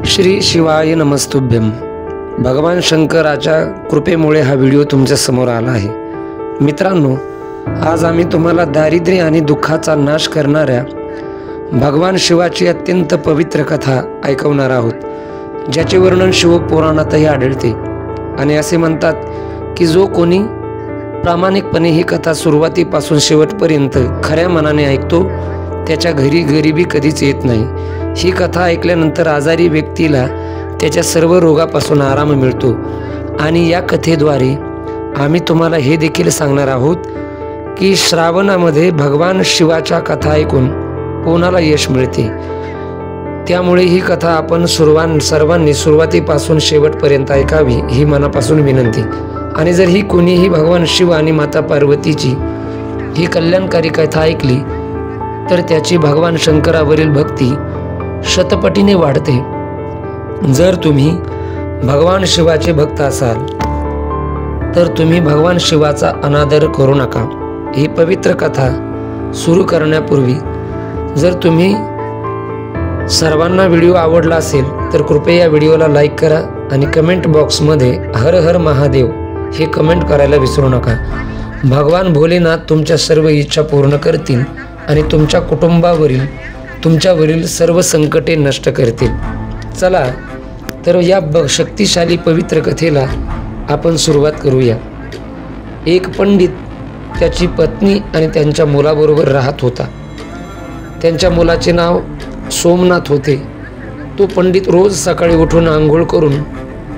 श्री शिवाय नमस्तुभ्यम। भगवान शंकराच्या कृपेमुळे हा व्हिडिओ तुमच्या समोर आला आहे। मित्रांनो, आज आम्ही तुम्हाला दारिद्र्य आणि दुःखाचा नाश करणाऱ्या भगवान शिवाची अत्यंत पवित्र कथा ऐकवणार आहोत, ज्याचे वर्णन शिवपुराणातही आढळते। आणि असे म्हणतात की जो कोणी प्रामाणिकपणे ही कथा सुरुवातीपासून शेवटपर्यंत खऱ्या मनाने ऐकतो, त्याच्या घरी गरिबी कधीच येत नाही। ही कथा ऐकल्यानंतर आजारी व्यक्तीला त्याच्या सर्व रोगापासून आराम मिळतो। आणि या कथेद्वारे आम्ही तुम्हाला हे देखील सांगणार आहोत की श्रावणामध्ये भगवान शिवाच्या कथा ऐकून कोणाला यश मिळते। त्यामुळे ही कथा आपण सर्वांनी सुरुवातीपासून शेवटपर्यंत ऐकावी ही मनापासून विनंती। आणि जर ही कोणीही भगवान शिव आणि माता पार्वतीची ही कल्याणकारी कथा ऐकली तर त्याची भगवान शंकरावरील भक्ती शतपटीने वाढते। जर तुम्ही भगवान शिवाचे भक्त असाल तर तुम्ही भगवान शिवाचा अनादर करू नका। ही पवित्र कथा सुरू करण्यापूर्वी जर तुम्ही सर्वांना व्हिडिओ आवडला असेल तर कृपया या व्हिडिओला लाईक करा आणि कमेंट बॉक्समध्ये हर हर महादेव हे कमेंट करायला विसरू नका। भगवान भोलेनाथ तुमच्या सर्व इच्छा पूर्ण करतील आणि तुमच्या कुटुंबावरील तुमच्यावरील सर्व संकटे नष्ट करतील। चला तर या शक्तिशाली पवित्र कथेला आपण सुरुवात करूया। एक पंडित त्याची पत्नी आणि त्यांच्या मुलाबरोबर राहत होता। त्यांच्या मुलाचे नाव सोमनाथ होते। तो पंडित रोज सकाळी उठून आंघोळ करून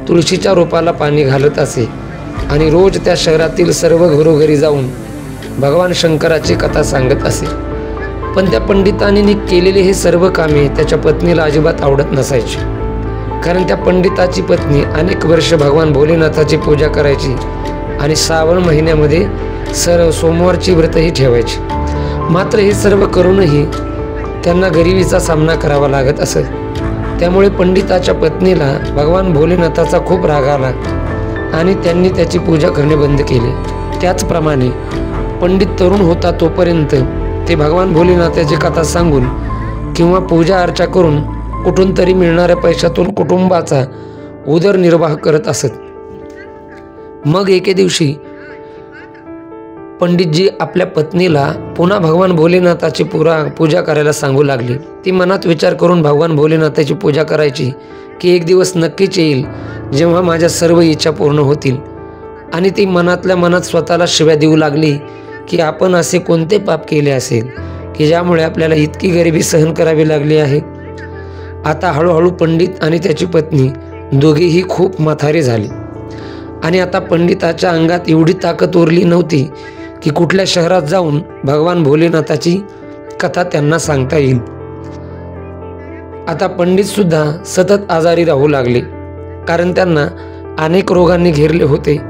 तुळशीच्या रोपाला पाणी घालत असे आणि रोज त्या शहरातील सर्व घरोघरी जाऊन भगवान शंकराची कथा सांगत असे। पण त्या पंडितांनी केलेले हे सर्व कामे त्याच्या पत्नीला अजिबात आवडत नसायची, कारण त्या पंडिताची पत्नी अनेक वर्ष भगवान भोलेनाथाची पूजा करायची आणि श्रावण महिन्यामध्ये सोमवारची व्रतही ठेवायची। मात्र हे सर्व करूनही त्यांना गरिबीचा सामना करावा लागत असत। त्यामुळे पंडिताच्या पत्नीला भगवान भोलेनाथाचा खूप राग आला आणि त्यांनी त्याची पूजा करणे बंद केले। त्याचप्रमाणे पंडित तरुण होता तोपर्यंत ते भगवान भोलेनाथाची कथा सांगून किंवा पूजा अर्चा करून कुठून तरी मिळणाऱ्या पैशातून कुटुंबाचा उदरनिर्वाह करत असत। मग एके दिवशी पंडितजी आपल्या पत्नीला पुन्हा भगवान भोलेनाथाची पूजा करायला सांगू लागले। ती मनात विचार करून भगवान भोलेनाथाची पूजा करायची की एक दिवस नक्कीच येईल जेव्हा माझ्या सर्व इच्छा पूर्ण होतील। आणि ती मनातल्या मनात स्वतःला शिव्या देऊ लागली की आपण असे कोणते पाप केले असेल की ज्यामुळे आपल्याला इतकी गरिबी सहन करावी लागली आहे। आता हळूहळू पंडित आणि त्याची पत्नी दोघेही खूप म्हातारे झाले आणि आता पंडिताच्या अंगात एवढी ताकद उरली नव्हती की कुठल्या शहरात जाऊन भगवान भोलेनाथाची कथा त्यांना सांगता येईल। आता पंडित सुद्धा सतत आजारी राहू लागले, कारण त्यांना अनेक रोगांनी घेरले होते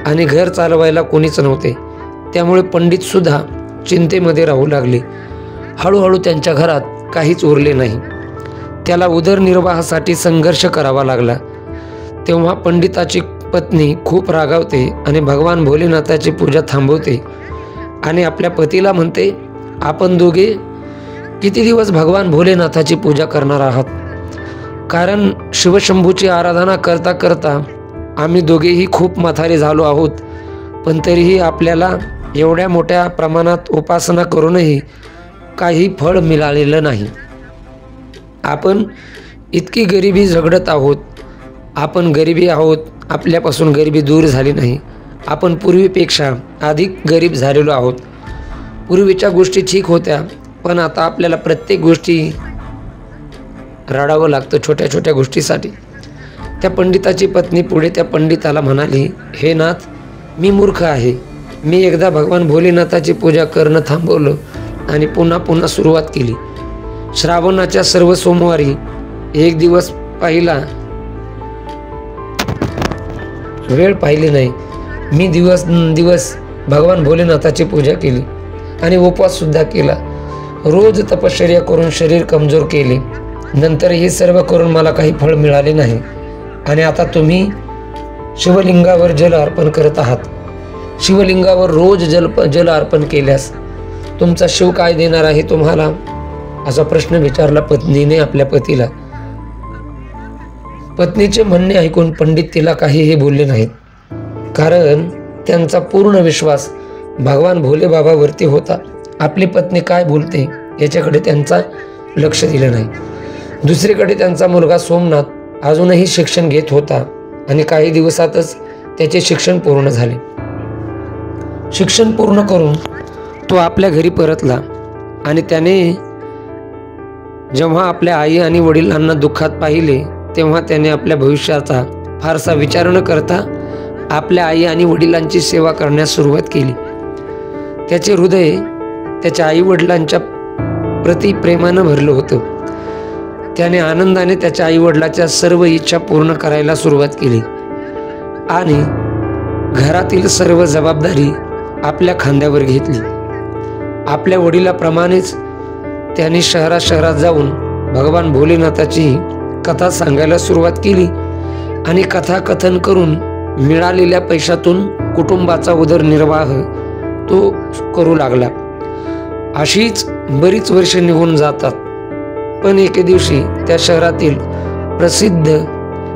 आणि घर चालवायला कोणीच नव्हते। त्यामुळे पंडित सुद्धा चिंतेमध्ये राहू लागले। हळूहळू त्यांच्या घरात काहीच उरले नाही। त्याला उदरनिर्वाहासाठी संघर्ष करावा लागला। तेव्हा पंडिताची पत्नी खूप रागावते आणि भगवान भोलेनाथाची पूजा थांबवते आणि आपल्या पतीला म्हणते, आपण दोघे किती दिवस भगवान भोलेनाथाची पूजा करणार आहात? कारण शिवशंभूची आराधना करता करता आम्ही दोघेही खूप म्हातारे झालो आहोत, पण तरीही आपल्याला एवढ्या मोठ्या प्रमाणात उपासना करूनही काही फळ मिळालेलं नाही। आपण इतकी गरिबी झगडत आहोत, आपण गरिबी आहोत, आपल्यापासून गरिबी दूर झाली नाही। आपण पूर्वीपेक्षा अधिक गरीब झालेलो आहोत। पूर्वीच्या गोष्टी ठीक होत्या, पण आता आपल्याला प्रत्येक गोष्टी रडावं लागतं छोट्या छोट्या गोष्टीसाठी। त्या पंडिताची पत्नी पुढे त्या पंडिताला म्हणाली, हे नाथ, मी मूर्ख आहे। मी एकदा भगवान भोलेनाथाची पूजा करणं थांबवलं आणि पुन्हा सुरुवात केली। श्रावणाच्या सर्व सोमवारी एक दिवस वेळ पाहिली नाही। मी दिवस भगवान भोलेनाथाची पूजा केली आणि उपवास सुद्धा केला। रोज तपश्चर्या करून शरीर कमजोर केले। नंतर हे सर्व करून मला काही फळ मिळाले नाही आणि आता तुम्ही शिवलिंगावर जल अर्पण करत आहात। शिवलिंगावर रोज जल अर्पण केल्यास तुमचा शिव काय देणार आहे तुम्हाला? असा प्रश्न विचारला पत्नीने आपल्या पतीला। पत्नीचे म्हणणे ऐकून पंडित तिला काहीही बोलले नाहीत, कारण त्यांचा पूर्ण विश्वास भगवान भोले बाबावरती होता. आपली पत्नी काय बोलते याच्याकडे त्यांचा लक्ष दिलं नाही. दुसरीकडे त्यांचा मुलगा सोमनाथ अजूनही शिक्षण घेत होता आणि काही दिवसातच त्याचे शिक्षण पूर्ण झाले. शिक्षण पूर्ण करून तो आपल्या घरी परतला आणि त्याने जेव्हा आपल्या आई आणि वडिलांना दुःखात पाहिले तेव्हा त्याने आपल्या भविष्याचा फारसा विचार न करता आपल्या आई आणि वडिलांची सेवा करण्यास सुरुवात केली. त्याचे हृदय त्याच्या आई वडिलांच्या प्रति प्रेमानं भरलं होतं. त्याने आनंदाने त्याच्या आई वडिलांच्या सर्व इच्छा पूर्ण करायला सुरुवात केली आणि घरातील सर्व जबाबदारी आपल्या खांद्यावर घेतली. आपल्या वडिलाप्रमाणेच त्याने शहरात जाऊन भगवान भोलेनाथाची कथा सांगायला सुरुवात केली आणि कथाकथन करून मिळालेल्या पैशातून कुटुंबाचा उदरनिर्वाह तो करू लागला. अशीच बरीच वर्षे निघून जातात. पण एके दिवशी त्या शहरातील प्रसिद्ध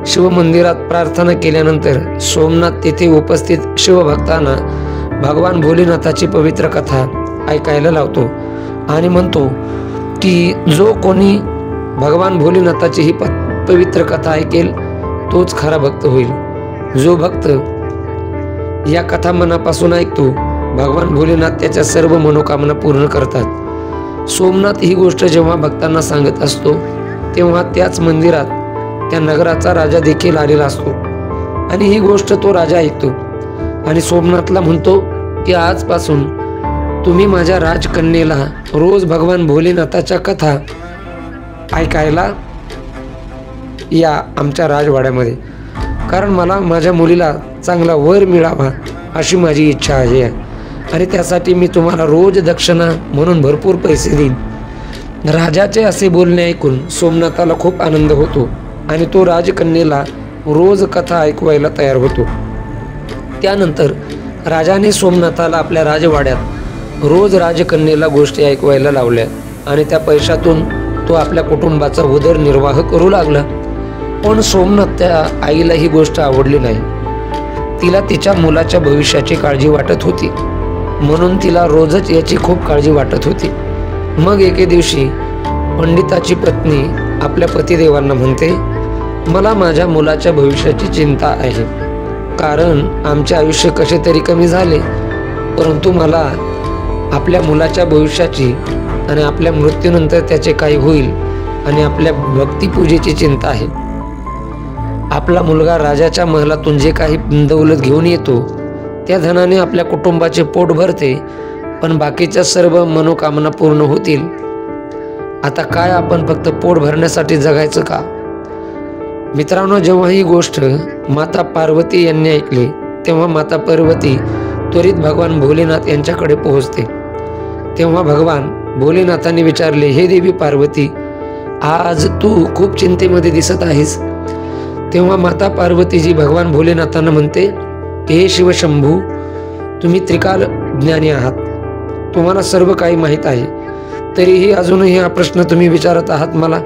शिवमंदिरात प्रार्थना केल्यानंतर सोमनाथ तेथे उपस्थित शिवभक्तांना भगवान भोलेनाथाची पवित्र कथा ऐकायला लावतो आणि म्हणतो की जो कोणी भगवान भोलेनाथाची ही पवित्र कथा ऐकेल तोच खरा भक्त होईल. जो भक्त या कथा मनापासून ऐकतो भगवान भोलेनाथ त्याच्या सर्व मनोकामना पूर्ण करतात. सोमनाथ ही गोष्ट जेव्हा भक्तांना सांगत असतो तेव्हा त्याच मंदिरात त्या नगराचा राजा देखील आलेला असतो आणि ही गोष्ट तो राजा ऐकतो आणि सोमनाथला म्हणतो की आजपासून तुम्ही माझ्या राजकन्येला रोज भगवान भोलेनाथाच्या कथा ऐकायला या आमच्या राजवाड्यामध्ये, कारण मला माझ्या मुलीला चांगला वर मिळावा अशी माझी इच्छा आहे आणि त्यासाठी मी तुम्हाला रोज दक्षिणा म्हणून भरपूर पैसे देईन. राजाचे असे बोलणे ऐकून सोमनाथाला खूप आनंद होतो आणि तो राजकन्येला रोज कथा ऐकवायला तयार होतो. त्यानंतर राजाने सोमनाथाला आपल्या राजवाड्यात रोज राजकन्येला गोष्टी ऐकवायला लावल्या आणि त्या पैशातून तो आपल्या कुटुंबाचा उदरनिर्वाह करू लागला. पण सोमनाथ त्या आईला ही गोष्ट आवडली नाही. तिला तिच्या मुलाच्या भविष्याची काळजी वाटत होती, म्हणून तिला रोजच याची खूप काळजी वाटत होती. मग एके दिवशी पंडिताची पत्नी आपल्या पतिदेवांना म्हणते, मला माझ्या मुलाच्या भविष्याची चिंता आहे, कारण आमचे आयुष्य कसे तरी कमी झाले, परंतु मला आपल्या मुलाच्या भविष्याची आणि आपल्या मृत्यूनंतर त्याचे काय होईल आणि आपल्या भक्तिपूजेची चिंता आहे. आपला मुलगा राजाच्या महलातून जे काही दौलत घेऊन येतो त्या धनाने आपल्या कुटुंबाचे पोट भरते, पण बाकीच्या सर्व मनोकामना पूर्ण होतील. आता काय आपण फक्त पोट भरण्यासाठी जगायचं का? मित्रांनो, जेव्हा ही गोष्ट माता पार्वती यांनी ऐकली तेव्हा माता पार्वती त्वरित भगवान भोलेनाथ यांच्याकडे पोहोचते. तेव्हा भगवान भोलेनाथांनी विचारले, हे देवी पार्वती, आज तू खूप चिंतेमध्ये दिसत आहेस. तेव्हा माता पार्वतीजी भगवान भोलेनाथांना म्हणते, हे शिवशंभू, तुम्ही त्रिकाल ज्ञानी आहात, तुम्हाला सर्व काही माहीत आहे, तरीही अजूनही हा प्रश्न तुम्ही विचारत आहात मला.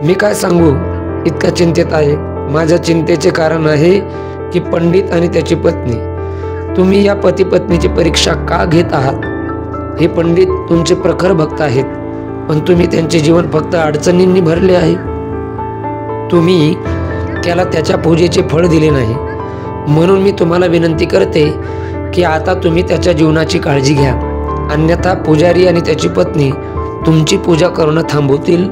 मी काय सांगू, इतका चिंतेत आहे. माझ्या चिंतेचे कारण आहे की पंडित आणि त्याची पत्नी, तुम्ही या पती पत्नीची परीक्षा का घेत आहात? हे पंडित तुमचे प्रखर भक्त आहेत, पण तुम्ही त्यांचे जीवन फक्त अडचणींनी भरले आहे. तुम्ही त्याला त्याच्या पूजेचे फळ दिले नाही. म्हणून मी तुम्हाला विनंती करते की आता तुम्ही त्याच्या जीवनाची काळजी घ्या, अन्यथा पुजारी आणि त्याची पत्नी तुमची पूजा करणं थांबवतील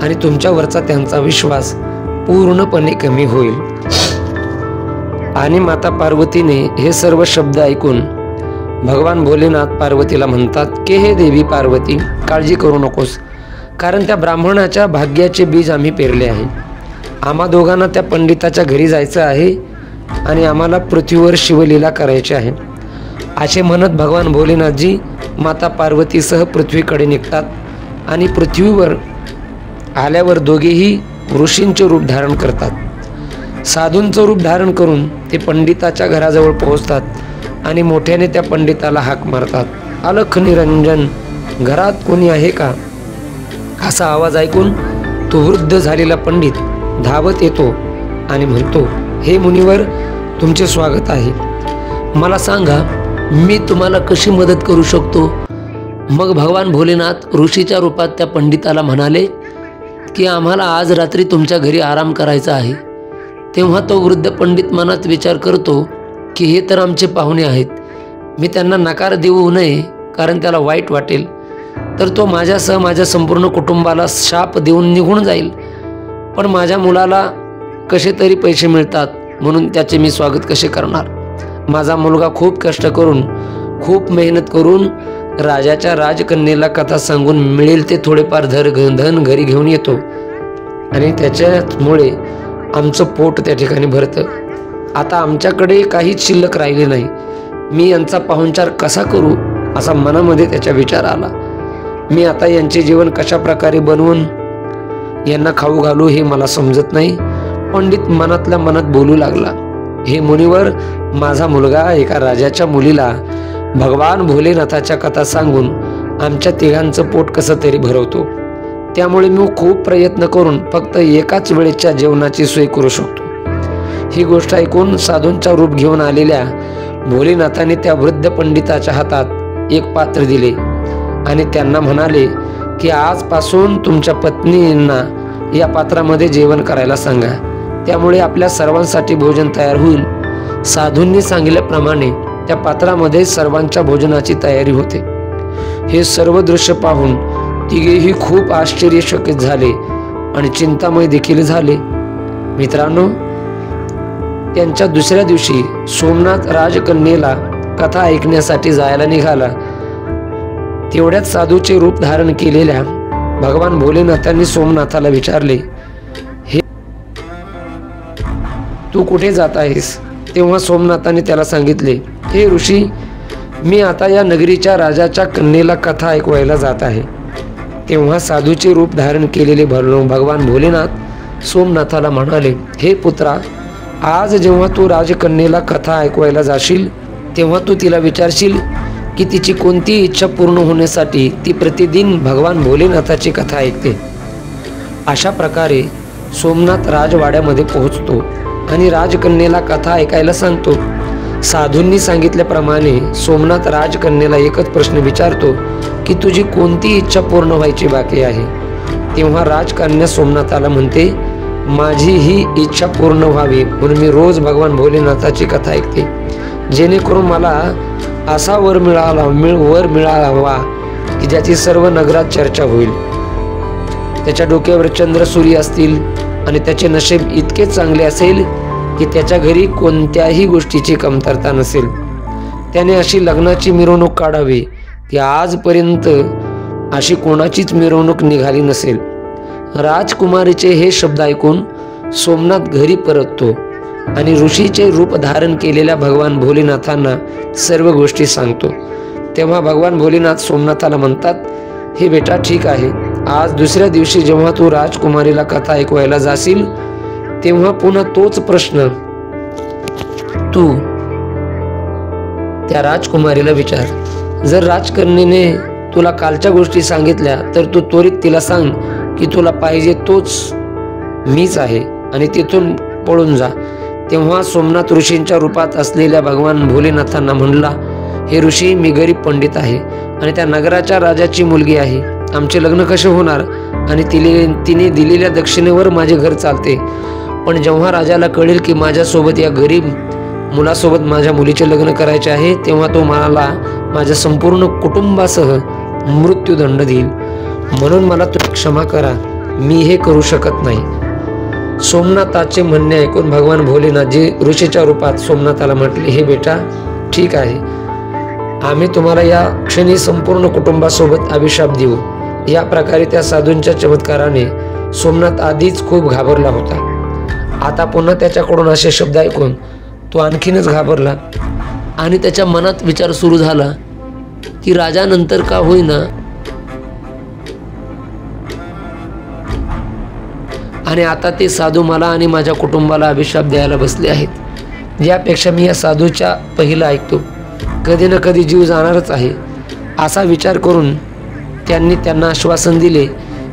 आणि तुमच्यावरचा त्यांचा विश्वास पूर्णपणे कमी होईल. आणि माता पार्वतीने हे सर्व शब्द ऐकून भगवान भोलेनाथ पार्वतीला म्हणतात की हे देवी पार्वती, काळजी करू नकोस, कारण त्या ब्राह्मणाच्या भाग्याचे बीज आम्ही पेरले आहे. आम्हा दोघांना त्या पंडिताच्या घरी जायचं आहे आणि आम्हाला पृथ्वीवर शिवलीला करायची आहे. असे म्हणत भगवान भोलेनाथजी माता पार्वतीसह पृथ्वीकडे निघतात आणि पृथ्वीवर आल्यावर दोघेही ऋषींचे रूप धारण करतात. साधूंचं रूप धारण करून ते पंडिताच्या घराजवळ पोहोचतात आणि मोठ्याने त्या पंडिताला हाक मारतात, अलख निरंजन, घरात कोणी आहे का? असा आवाज ऐकून तो वृद्ध झालेला पंडित धावत येतो आणि म्हणतो, हे मुनिवर, तुमचे स्वागत आहे. मला सांगा, मी तुम्हाला कशी मदत करू शकतो? मग भगवान भोलेनाथ ऋषीच्या रूपात त्या पंडिताला म्हणाले की आम्हाला आज रात्री तुमच्या घरी आराम करायचा आहे. तेव्हा तो वृद्ध पंडित मनात विचार करतो की हे तर आमचे पाहुणे आहेत, मी त्यांना नकार देऊ नये कारण त्याला वाईट वाटेल, तर तो माझ्यासह माझ्या संपूर्ण कुटुंबाला शाप देऊन निघून जाईल. पण माझ्या मुलाला कसे तरी पैसे मिळतात म्हणून त्याचे मी स्वागत कसे करणार? माझा मुलगा खूप कष्ट करून, खूप मेहनत करून राजाच्या राजकन्येला कथा सांगून मिळेल ते थोडेफार धन घरी घेऊन येतो आणि त्याच्यामुळे आमचं पोट त्या ठिकाणी भरतं. आता आमच्याकडे काहीच शिल्लक राहिले नाही. मी यांचा पाहुणचार कसा करू असा मनामध्ये त्याचा विचार आला. मी आता यांचे जेवण कशा प्रकारे बनवून यांना खाऊ घालू हे मला समजत नाही. पंडित मनातल्या मनात बोलू लागला, हे मुनिवर, माझा मुलगा एका राजाच्या मुलीला भगवान भोलेनाथाच्या कथा सांगून आमच्या तिघांचं पोट कसं तरी भरवतो. त्यामुळे मी खूप प्रयत्न करून फक्त एकाच वेळेच्या जेवणाची सोय करू शकतो. ही गोष्ट ऐकून साधूंचा रूप घेऊन आलेल्या भोलेनाथाने त्या वृद्ध पंडिताच्या हातात एक पात्र दिले आणि त्यांना म्हणाले की आजपासून तुमच्या पत्नींना या पात्रामध्ये जेवण करायला सांगा, त्यामुळे आपल्या सर्वांसाठी भोजन तयार होईल. साधूंनी सांगितल्याप्रमाणे त्या पात्रामध्ये सर्वांच्या भोजनाची तयारी होते. हे सर्व दृश्य पाहून तिघेही खूप आश्चर्यचकित झाले आणि चिंतामय देखील झाले. मित्रांनो, त्यांच्या दुसऱ्या दिवशी सोमनाथ राजकन्येला कथा ऐकण्यासाठी जायला निघाला. तेवढ्यात साधूचे रूप धारण केलेल्या भगवान भोलेनाथांनी सोमनाथाला विचारले, हे तू कुठे जात आहेस? तेव्हा सोमनाथाने त्याला सांगितले, हे ऋषी, मी आता या नगरीच्या राजाच्या कन्येला कथा ऐकवायला जात आहे. तेव्हा साधूचे रूप धारण केलेले भगवान भोलेनाथ सोमनाथाला म्हणाले, हे पुत्रा, आज जेव्हा तू राजकन्येला कथा ऐकवायला जाशील तेव्हा तू तिला विचारशील की तिची कोणती इच्छा पूर्ण होण्यासाठी ती प्रतिदिन भगवान भोलेनाथाची कथा ऐकते. अशा प्रकारे सोमनाथ राजवाड्यामध्ये पोहोचतो आणि राजकन्येला कथा ऐकायला सांगतो. साधूंनी सांगितल्याप्रमाणे सोमनाथ राजकन्येला एकच प्रश्न विचारतो की तुझी कोणती इच्छा पूर्ण व्हायची बाकी आहे? तेव्हा राजकन्या सोमनाथाला म्हणते, माझी ही इच्छा पूर्ण व्हावी म्हणून मी रोज भगवान भोलेनाथाची कथा ऐकते, जेणेकरून मला असा वर मिळावा की ज्याची सर्व नगरात चर्चा होईल. त्याच्या डोक्यावर चंद्र सूर्य असतील आणि त्याचे नशीब इतके चांगले असेल की त्याच्या घरी कोणत्याही गोष्टीची कमतरता नसेल. त्याने अशी लग्नाची मिरवणूक काढावी की आजपर्यंत अशी कोणाचीच मिरवणूक निघाली नसेल. राजकुमारीचे हे शब्द ऐकून सोमनाथ घरी परततो आणि ऋषीचे रूप धारण केलेल्या भगवान भोलेनाथांना सर्व गोष्टी सांगतो. तेव्हा भगवान भोलेनाथ सोमनाथाला म्हणतात, हे बेटा, ठीक आहे, आज दुसऱ्या दिवशी जेव्हा तू राजकुमारीला कथा ऐकवायला जाशील तेव्हा पुन्हा तोच प्रश्न तू त्या राजकुमारीला विचार. जर राजकन्येने तुला कालच्या गोष्टी सांगितल्या तर तू त्वरित तिला सांग की तुला पाहिजे तोच मीच आहे आणि तिथून पळून जा. तेव्हा सोमनाथ ऋषींच्या रूपात असलेल्या भगवान भोलेनाथांना म्हणला, हे ऋषी, मी गरीब पंडित आहे आणि त्या नगराच्या राजाची मुलगी आहे. आमचे लग्न कसे होणार आणि तिने दिलेल्या दक्षिणेवर माझे घर चालते. पण जेव्हा राजाला कळेल की माझ्यासोबत या गरीब मुलासोबत माझ्या मुलीचे लग्न करायचे आहे तेव्हा तो मला माझ्या संपूर्ण कुटुंबासह मृत्यूदंड देईल. म्हणून मला तुम्ही क्षमा करा, मी हे करू शकत नाही. सोमनाथाचे म्हणणे ऐकून भगवान भोलेनाथजी ऋषीच्या रूपात सोमनाथाला म्हटले, हे बेटा, ठीक आहे, आम्ही तुम्हाला या क्षणी संपूर्ण कुटुंबासोबत अभिशाप देऊ. या प्रकारे त्या साधूंच्या चमत्काराने सोमनाथ आधीच खूप घाबरला होता. आता पुन्हा त्याच्याकडून असे शब्द ऐकून तो आणखीनच घाबरला आणि त्याच्या मनात विचार सुरू झाला की राजानंतर का होईना आणि आता ते साधू मला आणि माझ्या कुटुंबाला अभिशाप द्यायला बसले आहेत. यापेक्षा मी या साधूच्या पहिला ऐकतो, कधी ना कधी जीव जाणारच आहे. असा विचार करून त्यांनी त्यांना आश्वासन दिले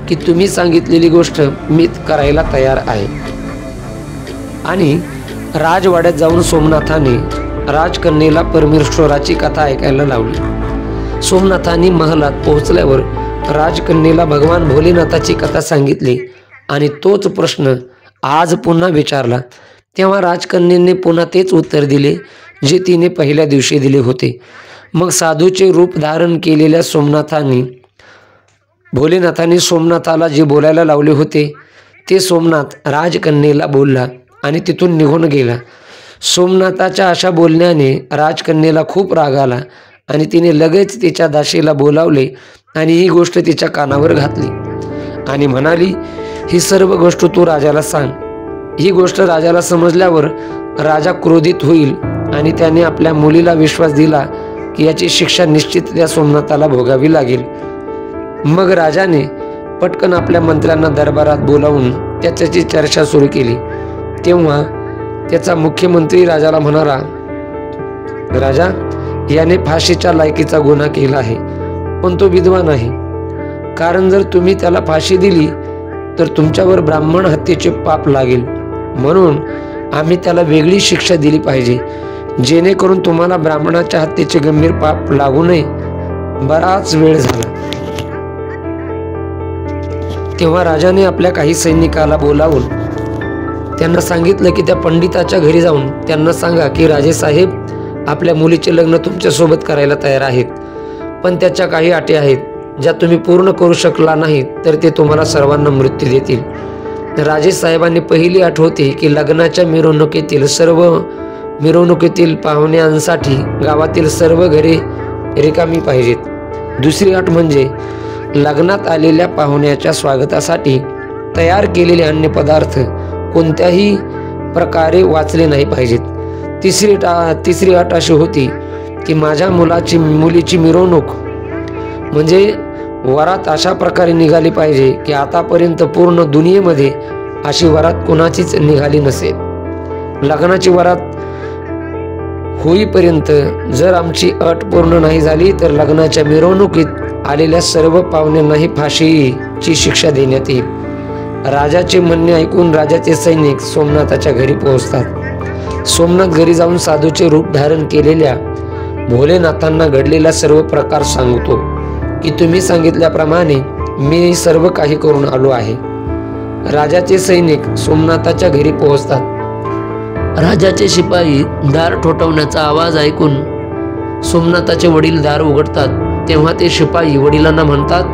की तुम्ही सांगितलेली गोष्ट मी करायला तयार आहे. आणि राजवाड्यात जाऊन सोमनाथाने राजकन्येला परमेश्वराची कथा ऐकायला लावली। सोमनाथांनी महलात पोहोचल्यावर राजकन्येला भगवान भोलेनाथाची कथा सांगितली आणि तोच प्रश्न आज पुन्हा विचारला। तेव्हा राजकन्येने पुन्हा तेच उत्तर दिले जे तिने पहिल्या दिवशी दिले होते। मग साधूचे रूप धारण केलेल्या भोलेनाथाने सोमनाथाला जे बोलायला लावले होते ते सोमनाथ राजकन्येला बोलला आणि तिथून निघून गेला। सोमनाथाच्या अशा बोलण्याने राजकन्येला खूप राग आला आणि तिने लगेच तिच्या दासीला बोलावले आणि ही गोष्ट तिच्या कानावर घातली आणि म्हणाली, ही सर्व गोष्ट तू राजाला सांग। ही गोष्ट राजाला समजल्यावर राजा क्रोधित होईल आणि त्याने आपल्या मुलीला विश्वास दिला की याची शिक्षा निश्चित त्या सोमनाथाला भोगावी लागेल। मग राजाने पटकन आपल्या मंत्र्यांना दरबारात बोलावून त्याच्याची चर्चा सुरू केली। तेव्हा त्याचा मुख्यमंत्री राजाला म्हणाला, राजा, याने फाशीच्या लायकीचा गुन्हा केला आहे, पण तो विद्वान आहे। कारण जर तुम्ही त्याला फाशी दिली तर तुमच्यावर ब्राह्मण हत्येचे पाप लागेल, म्हणून आम्ही त्याला वेगळी शिक्षा दिली पाहिजे, जेणेकरून तुम्हाला ब्राह्मणाच्या हत्येचे गंभीर पाप लागू नये। बराच वेळ झाला तेव्हा राजाने आपल्या काही सैनिकाला बोलावून त्यांना सांगितलं की त्या पंडिताच्या घरी जाऊन त्यांना सांगा की राजेसाहेब आपल्या मुलीचे लग्न तुमच्यासोबत करायला तयार आहेत, पण त्याच्या काही अटी आहेत, ज्या तुम्ही पूर्ण करू शकला नाही तर ते तुम्हाला सर्वांना मृत्यू देतील। राजेसाहेबांनी पहिली अट होती की लग्नाच्या मिरवणुकीतील पाहुण्यांसाठी गावातील सर्व घरे रिकामी पाहिजेत। दुसरी अट म्हणजे लग्नात आलेल्या पाहुण्याच्या स्वागतासाठी तयार केलेले अन्नपदार्थ कोणत्याही प्रकारे वाचले नाही पाहिजेत। तिसरी अट अशी होती की माझ्या मुलीची मिरवणूक म्हणजे वरात अशा प्रकारे निघाली पाहिजे की आतापर्यंत पूर्ण दुनियेमध्ये अशी वरात कुणाचीच निघाली नसेल। लग्नाची वरात होईपर्यंत जर आमची अट पूर्ण नाही झाली तर लग्नाच्या मिरवणुकीत आलेल्या सर्व पाहुण्यांनाही फाशीची शिक्षा देण्यात येईल। राजाचे म्हणणे ऐकून राजाचे सैनिक सोमनाथाच्या घरी पोहोचतात। सोमनाथ घरी जाऊन साधूचे रूप धारण केलेल्या भोलेनाथांना घडलेला सर्व प्रकार सांगतो की तुम्ही सांगितल्याप्रमाणे मी सर्व काही करून आलो आहे। राजाचे सैनिक सोमनाथाच्या घरी पोहोचतात। राजाचे शिपाई दार ठोठावण्याचा आवाज ऐकून सोमनाथाचे वडील दार उघडतात। तेव्हा ते शिपाई वडिलांना म्हणतात,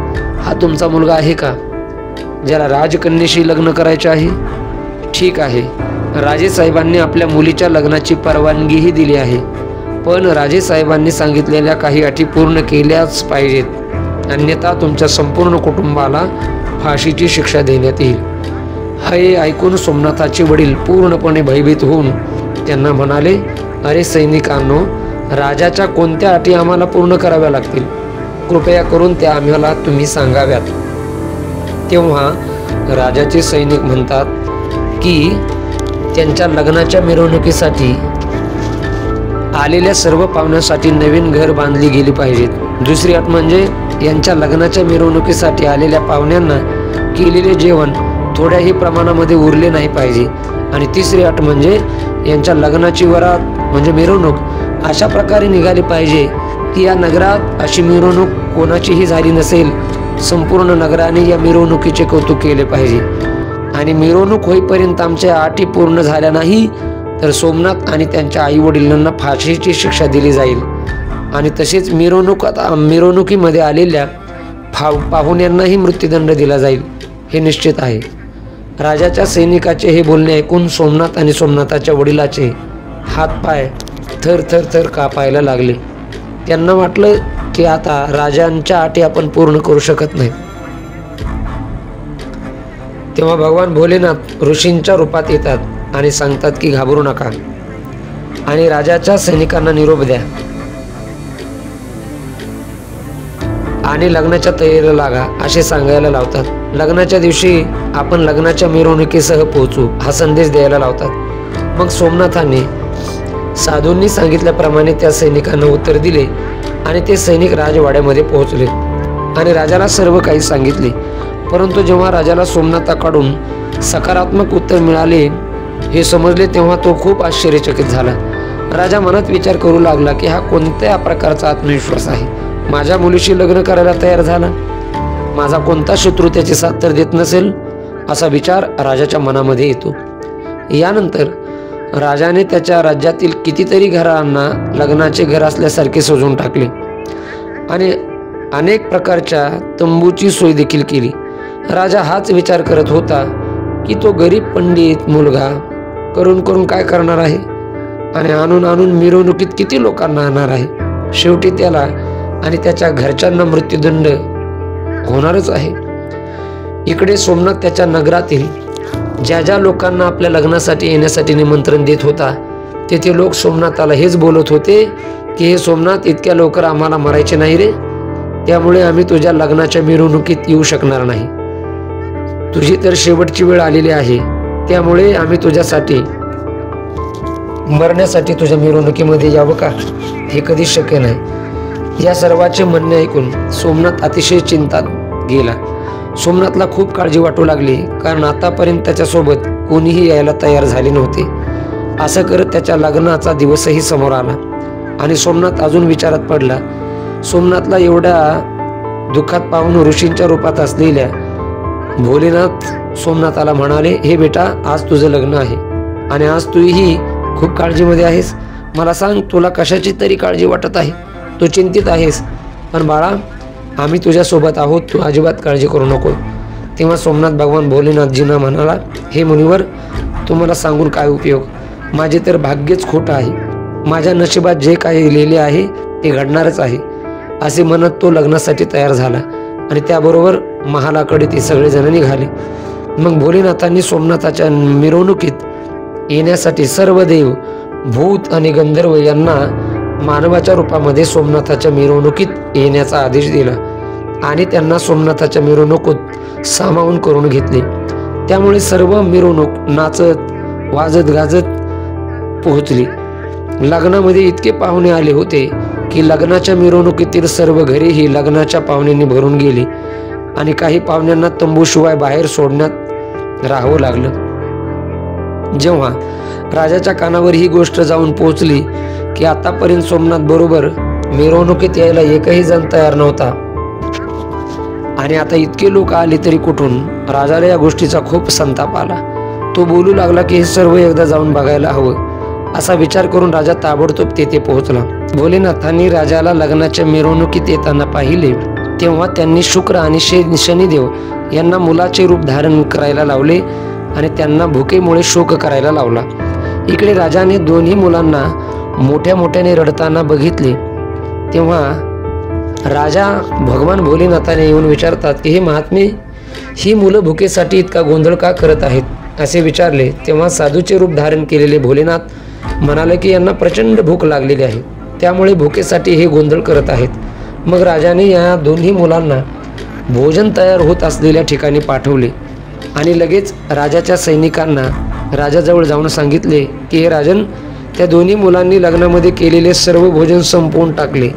हा तुमचा मुलगा आहे का, ज्याला राजकन्येशी लग्न करायचे आहे? ठीक आहे, राजेसाहेबांनी आपल्या मुलीच्या लग्नाची परवानगीही दिली आहे, पण राजेसाहेबांनी सांगितलेल्या काही अटी पूर्ण केल्याच पाहिजेत, अन्यथा तुमच्या संपूर्ण कुटुंबाला फाशीची शिक्षा देण्यात येईल। हे ऐकून सोमनाथाचे वडील पूर्णपणे भयभीत होऊन त्यांना म्हणाले, अरे सैनिकांनो, राजाच्या कोणत्या अटी आम्हाला पूर्ण कराव्या लागतील? कृपया करून त्या आम्हाला तुम्ही सांगाव्यात। तेव्हा राजाचे सैनिक म्हणतात की त्यांच्या लग्नाच्या मिरवणुकीसाठी आलेल्या सर्व पाहुण्यांसाठी नवीन घर बांधली गेली पाहिजेत। दुसरी अट म्हणजे यांच्या लग्नाच्या मिरवणुकीसाठी आलेल्या पाहुण्यांना केलेले जेवण थोड्याही प्रमाणामध्ये उरले नाही पाहिजे। आणि तिसरी अट म्हणजे यांच्या लग्नाची वरात म्हणजे मिरवणूक अशा प्रकारे निघाली पाहिजे की या नगरात अशी मिरवणूक कोणाचीही झाली नसेल। संपूर्ण नगराने या मिरवणुकीचे कौतुक केले पाहिजे आणि मिरवणूक होईपर्यंत आमच्या अटी पूर्ण झाल्या नाही तर सोमनाथ आणि त्यांच्या आई वडिलांना फाशीची शिक्षा दिली जाईल आणि तसेच मिरवणुकीमध्ये आलेल्या पाहुण्यांनाही मृत्यूदंड दिला जाईल, हे निश्चित आहे। राजाच्या सैनिकाचे हे बोलणे ऐकून सोमनाथ आणि सोमनाथाच्या वडिलाचे हातपाय थर थर थर कापायला लागले। त्यांना वाटलं की आता राजांच्या अटी आपण पूर्ण करू शकत नाही। तेव्हा भगवान भोलेनाथ ऋषींच्या रूपात येतात आणि सांगतात की घाबरू नका आणि राजाच्या सैनिकांना निरोप द्या आणि लग्नाच्या तयारीला लागा असे सांगायला लावतात। लग्नाच्या दिवशी आपण लग्नाच्या मिरवणुकीसह पोहोचू हा संदेश द्यायला लावतात। मग सोमनाथाने साधूंनी सांगितल्याप्रमाणे त्या सैनिकांना उत्तर दिले आणि ते सैनिक राजवाड्यामध्ये पोहोचले आणि राजाला सर्व काही सांगितले। परंतु जेव्हा राजाला सोमनाथाकडून सकारात्मक उत्तर मिळाले हे समजले तेव्हा तो खूप आश्चर्यचकित झाला. राजा मनात विचार करू लागला की हा कोणत्या प्रकारचा आत्मविश्वास आहे. माझ्या मुलीशी लग्न करायला तयार झाला. माझा कोणता शत्रू त्याची साथ तर देत नसेल असा विचार राजाच्या मनामध्ये येतो. यानंतर राजाने त्याच्या राज्यातील कितीतरी घरांना लग्नाचे घर असल्यासारखे सजवून टाकले आणि अनेक प्रकारच्या तंबूची सोय देखील केली. राजा हाच विचार करत होता की तो गरीब पंडित मुलगा करून काय करणार आहे आणि आणून मिरवणुकीत किती लोकांना आणणार आहे. शेवटी त्याला आणि त्याच्या घरच्यांना मृत्यूदंड होणारच आहे. इकडे सोमनाथ त्याच्या नगरातील ज्या लोकांना आपल्या लग्नासाठी येण्यासाठी निमंत्रण देत होता तेथे लोक सोमनाथाला हेच बोलत होते की हे सोमनाथ, इतक्या लवकर आम्हाला मरायचे नाही रे, त्यामुळे आम्ही तुझ्या लग्नाच्या मिरवणुकीत येऊ शकणार नाही. तुझी तर शेवटची वेळ आलेली आहे, त्यामुळे आम्ही तुझ्यासाठी मरण्यासाठी तुझ्या मिरवणुकीमध्ये यावं का, हे कधीच शक्य नाही. या सर्वांचे म्हणणे ऐकून सोमनाथ अतिशय चिंतात गेला. सोमनाथला खूप काळजी वाटू लागली, कारण आतापर्यंत त्याच्यासोबत कोणीही यायला तयार झाले नव्हते. असं करत त्याच्या लग्नाचा दिवसही समोर आला आणि सोमनाथ अजून विचारात पडला. सोमनाथला एवढ्या दुःखात पाहून ऋषींच्या रूपात असलेल्या भोलेनाथ सोमनाथाला म्हणाले, हे बेटा, आज तुझं लग्न आहे आणि आज तूही खूप काळजीमध्ये आहेस. मला सांग, तुला कशाची तरी काळजी वाटत आहे, तू चिंतित आहेस, पण बाळा, आम्ही तुझ्यासोबत आहोत, तू अजिबात काळजी करू नको. तेव्हा सोमनाथ भगवान भोलेनाथजींना म्हणाला, हे मुनिवर, तुम्हाला सांगून काय उपयोग, माझे तर भाग्यच खोटं आहे, माझ्या नशिबात जे काही लिहिले आहे ते घडणारच आहे. असे म्हणत तो लग्नासाठी तयार झाला आणि त्याबरोबर महालाकडे ते सगळेजण निघाले. मग भोलेनाथांनी सोमनाथाच्या मिरवणुकीत येण्यासाठी सर्व देव, भूत आणि गंधर्व यांना मानवाच्या रूपामध्ये सोमनाथाच्या मिरवणुकीत येण्याचा आदेश दिला आणि त्यांना सोमनाथाच्या मिरवणुकीत सामावून करून घेतले. त्यामुळे सर्व मिरवणूक नाचत वाजत गाजत पोहोचली. लग्नामध्ये इतके पाहुणे आले होते की लग्नाच्या मिरवणुकीतील सर्व घरेही लग्नाच्या पाहुण्यांनी भरून गेली आणि काही पाहुण्यांना तंबूशिवाय बाहेर सोडण्यात राहावं लागलं. जेव्हा राजाच्या कानावर ही गोष्ट जाऊन पोहोचली की आतापर्यंत सोमनाथ बरोबर मिरवणुकीत यायला एकही जण तयार नव्हता आणि आता इतके लोक आले तरी कुठून, राजाला या गोष्टीचा खूप संताप आला. तो बोलू लागला की हे सर्व एकदा जाऊन बघायला हवं. असा विचार करून राजा ताबडतोब तेथे पोहोचला. भोलेनाथांनी राजाला लग्नाच्या मिरवणुकीत येताना पाहिले तेव्हा त्यांनी शुक्र आणि शनिदेव यांना मुलाचे रूप धारण करायला लावले आणि त्यांना भुकेमुळे शोक करायला लावला. इकडे राजाने दोन्ही मुलांना मोठ्याने रडताना बघितले. तेव्हा राजा भगवान भोलेनाथाने येऊन विचारतात की हे महात्मे, ही मुलं भुकेसाठी इतका गोंधळ का करत आहेत असे विचारले. तेव्हा साधूचे रूप धारण केलेले भोलेनाथ म्हणाले की यांना प्रचंड भूक लागलेली आहे, त्यामुळे भुकेसाठी हे गोंधळ करत आहेत. मग राजाने या दोन्ही मुलांना भोजन तयार होत असलेल्या ठिकाणी पाठवले आणि लगेच राजाच्या सैनिकांना राजाजवळ जाऊन सांगितले की हे राजन, त्या दोन्ही मुलांनी लग्नामध्ये केलेले सर्व भोजन संपवून टाकले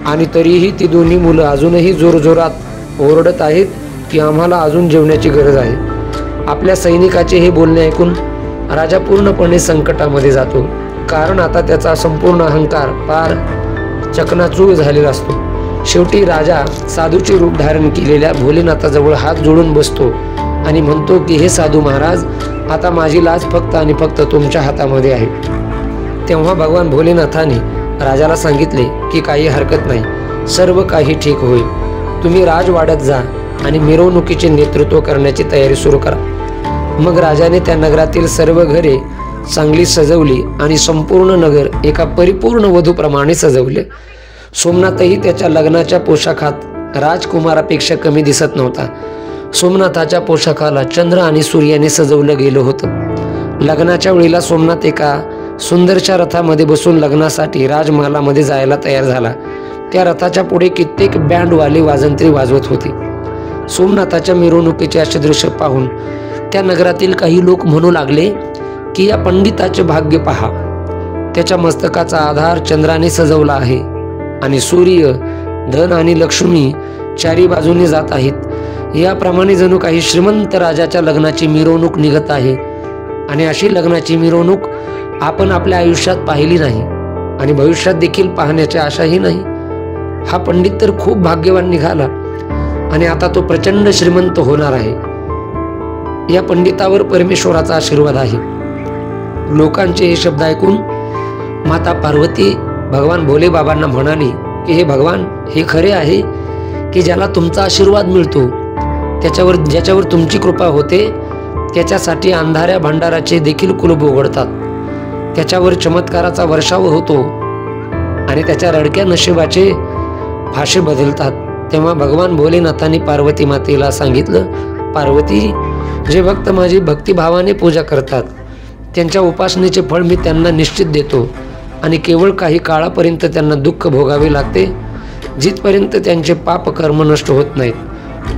आणि तरीही ती दोन्ही मुलं अजूनही जोरजोरात ओरडत आहेत की आम्हाला अजून जेवण्याची गरज आहे. आपल्या सैनिकाचे हे बोलणे ऐकून राजा पूर्णपणे संकटामध्ये जातो, कारण आता त्याचा संपूर्ण अहंकार पार चकनाचूर झालेला असतो. शेवटी राजा साधूचे रूप धारण केलेल्या भोलेनाथाजवळ हात जोडून बसतो आणि म्हणतो की हे साधू महाराज, आता माझी लाज फक्त आणि फक्त तुमच्या हातामध्ये आहे. तेव्हा भगवान भोलेनाथाने राजाला सांगितले की काही हरकत नाही, सर्व काही ठीक होईल. तुम्ही राजवाड्यात जा आणि मिरवणुकीचे नेतृत्व करण्याची तयारी सुरू करा. मग राजाने त्या नगरातील सर्व घरे चांगली सजवली आणि संपूर्ण नगर एका परिपूर्ण वधूप्रमाणे सजवले. सोमनाथही त्याच्या लग्नाच्या पोशाखात राजकुमारापेक्षा कमी दिसत नव्हता. सोमनाथाच्या पोशाखाला चंद्र आणि सूर्याने सजवलं गेलं होतं. लग्नाच्या वेळेला सोमनाथ एका सुंदरच्या रथामध्ये बसून लग्नासाठी राजमहालामध्ये जायला तयार झाला. त्या रथाच्या पुढे कित्येक बँडवाले वाजंत्री वाजवत होते. सोमनाथाच्या मिरवणुकीचे असे दृश्य पाहून त्या नगरातील काही लोक म्हणू लागले की या पंडिताचे भाग्य पहा, त्याच्या मस्तकाचा आधार चंद्राने सजवला आहे आणि सूर्य, धन आणि लक्ष्मी चारी बाजूने जात आहेत. याप्रमाणे जणू काही श्रीमंत राजाच्या लग्नाची मिरवणूक निघत आहे. आणि अशी लग्नाची मिरवणूक आपण आपल्या आयुष्यात पाहिली नाही आणि भविष्यात देखील पाहण्याची आशाही नाही. हा पंडित तर खूप भाग्यवान निघाला आणि आता तो प्रचंड श्रीमंत होणार आहे. या पंडितावर परमेश्वराचा आशीर्वाद आहे. लोकांचे हे शब्द ऐकून माता पार्वती भगवान भोले बाबांना म्हणाली की हे भगवान, हे खरे आहे की ज्याला तुमचा आशीर्वाद मिळतो, ज्याच्यावर तुमची कृपा होते, त्याच्यासाठी अंधाऱ्या भांडाराचे देखील कुलूप उघडतात, त्याच्यावर चमत्काराचा वर्षाव होतो आणि त्याच्या रडक्या नशिबाचे भाषे बदलतात. तेव्हा भगवान भोलेनाथांनी पार्वती मातेला सांगितलं, पार्वती, जे भक्त माझी भक्तिभावाने पूजा करतात त्यांच्या उपासनेचे फळ मी त्यांना निश्चित देतो आणि केवळ काही काळापर्यंत त्यांना दुःख भोगावे लागते, जिथपर्यंत त्यांचे पाप कर्म नष्ट होत नाहीत.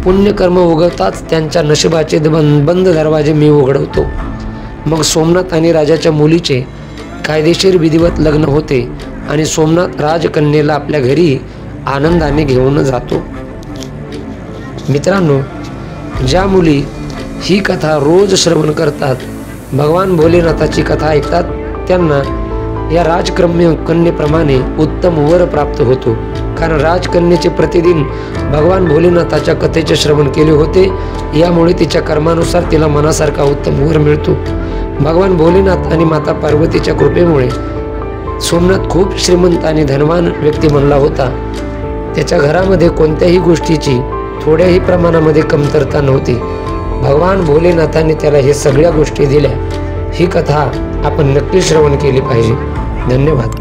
पुण्यकर्म उगवताच त्यांच्या नशिबाचे बंद दरवाजे मी उघडवतो. मग सोमनाथ आणि राजाच्या मुलीचे कायदेशीर विधिवत लग्न होते आणि सोमनाथ राजकन्येला आपल्या घरी आनंदाने घेऊन जातो. मित्रांनो, ज्या मुली ही कथा रोज श्रवण करतात, भगवान भोलेनाथाची कथा ऐकतात, त्यांना या राजकन्येप्रमाणे उत्तम वर प्राप्त होतो. कारण राजकन्येचे प्रतिदिन भगवान भोलेनाथाच्या कथेचे श्रवण केले होते, यामुळे तिच्या कर्मानुसार तिला मनासारखा उत्तम वर मिळतो. भगवान भोलेनाथ आणि माता पार्वतीच्या कृपेमुळे सोमनाथ खूप श्रीमंत आणि धनवान व्यक्ती बनला होता. त्याच्या घरामध्ये कोणत्याही गोष्टीची थोड्याही प्रमाणामध्ये कमतरता नव्हती. भगवान भोलेनाथांनी त्याला हे सगळ्या गोष्टी दिल्या. ही कथा आपण नक्की श्रवण केली पाहिजे. धन्यवाद.